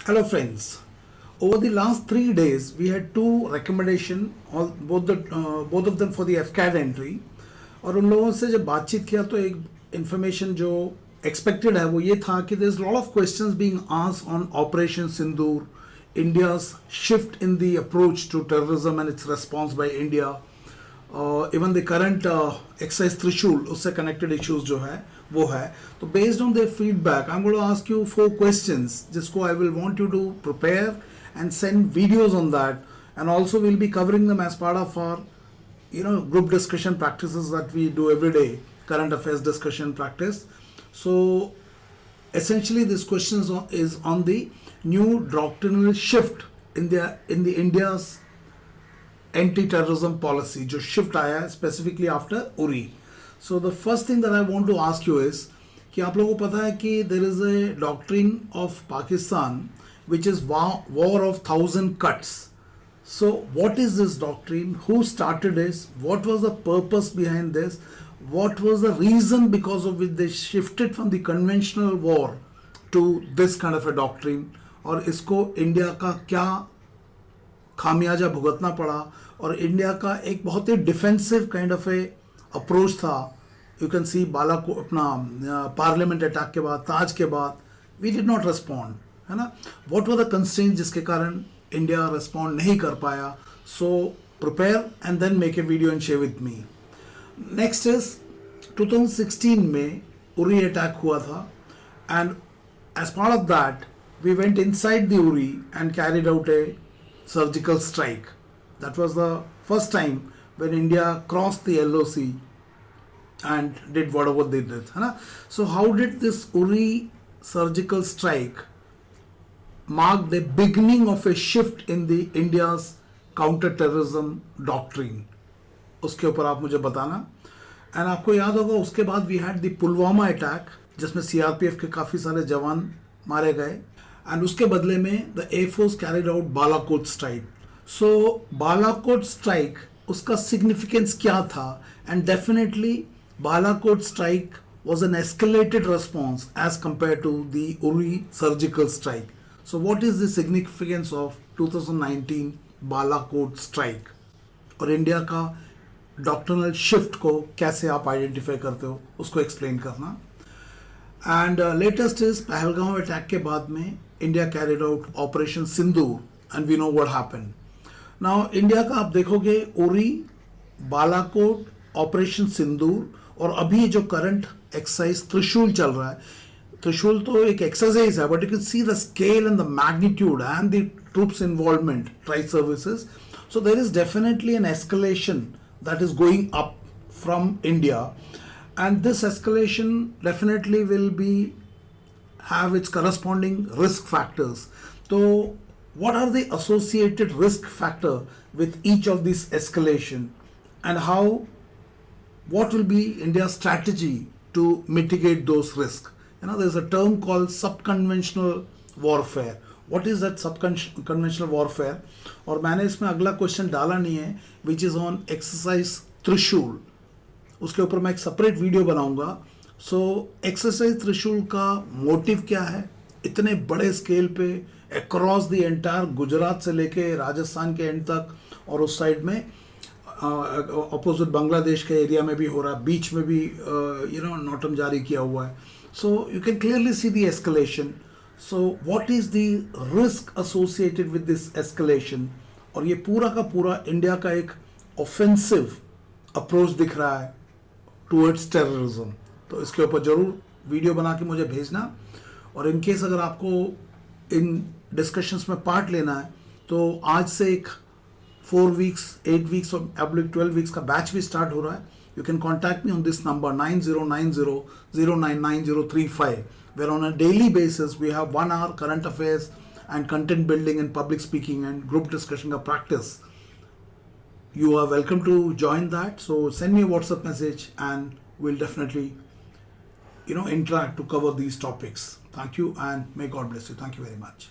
Hello friends. Over the last 3 days, we had two recommendation, both of them for the FCAT entry. और उन लोगों से जब बातचीत किया तो एक information जो expected है वो ये था कि there's a lot of questions being asked on Operation Sindoor, India's shift in the approach to terrorism and its response by India. Even the current exercise Trishul उससे connected issues जो है वो है. तो based on their feedback, I'm going to ask you 4 questions जिसको I will want you to prepare and send videos on that, and also we'll be covering them as part of our group discussion practices that we do every day, current affairs discussion practice. So essentially this question is on the new doctrinal shift in the India's anti-terrorism policy, जो shift आया है specifically after Uri. So the first thing that I want to ask you is कि आप लोगों को पता है कि there is a doctrine of Pakistan which is war of 1,000 cuts. So what is this doctrine? Who started this? What was the purpose behind this? What was the reason because of which they shifted from the conventional war to this kind of a doctrine? और इसको India का क्या खामियाजा भुगतना पड़ा, और India का एक बहुत ही defensive kind of a approach था. यू कैन सी बालाकोट अपना पार्लियामेंट अटैक के बाद, ताज के बाद वी डिड नॉट रिस्पॉन्ड, है ना. व्हाट वर द कंस्ट्रेंट जिसके कारण इंडिया रिस्पॉन्ड नहीं कर पाया. So prepare and then make a video and share with me. Next is 2016 में उरी अटैक हुआ था, and as part of that we went inside the Uri and carried out a surgical strike. That was the first time when India crossed the LOC and did whatever they did. So how did this Uri surgical strike mark the beginning of a shift in the India's counter-terrorism doctrine? उसके ऊपर आप मुझे बताना. And आपको याद होगा उसके बाद we had the Pulwama attack जिसमें CRPF के काफ़ी सारे जवान मारे गए, एंड उसके बदले में the air force carried out Balakot strike. So Balakot strike उसका सिग्निफिकेंस क्या था? And definitely Balakot strike was an escalated response as compare to the Uri surgical strike. So what is the significance of 2019 Balakot strike, और इंडिया का डॉक्ट्रिनल शिफ्ट को कैसे आप identify करते हो उसको एक्सप्लेन करना. And latest is Pahalgam attack के बाद में India carried out operation Sindoor and we know what happened. Now India का आप देखोगे उरी, बालाकोट, ऑपरेशन सिंदूर, और अभी जो करंट एक्सरसाइज त्रिशूल चल रहा है. त्रिशूल तो एक एक्सरसाइज है, but you can see the scale and the magnitude and the troops involvement, tri services. So there is definitely an escalation that is going up from India. And this escalation definitely will have its corresponding risk factors. So what are the associated risk factor with each of these escalation, and what will be India's strategy to mitigate those risks? There's a term called subconventional warfare. What is that subconventional warfare? और मैंने इसमें अगला question डाला नहीं है, which is on exercise त्रिशूल. उसके ऊपर मैं एक सेपरेट वीडियो बनाऊंगा. सो एक्सरसाइज त्रिशूल का मोटिव क्या है इतने बड़े स्केल पे अक्रॉस द एंटायर गुजरात से लेके राजस्थान के एंड तक, और उस साइड में अपोजिट बांग्लादेश के एरिया में भी हो रहा है, बीच में भी नोटम जारी किया हुआ है. So you can clearly see the escalation. So what is the risk associated with this escalation, और ये पूरा का पूरा इंडिया का एक ऑफेंसिव अप्रोच दिख रहा है टूवर्ड्स टेररिज्म. तो इसके ऊपर जरूर वीडियो बना के मुझे भेजना, और इन केस अगर आपको इन डिस्कशंस में पार्ट लेना है तो आज से एक 4 वीक्स, 8 वीक्स और 12 वीक्स का बैच भी स्टार्ट हो रहा है. You can contact me on this number 9090099035, where on a daily basis we have 1 hour current affairs and content building and public speaking and group discussion का practice. You are welcome to join that. So send me a WhatsApp message and we'll definitely interact to cover these topics. Thank you, and may God bless you. Thank you very much.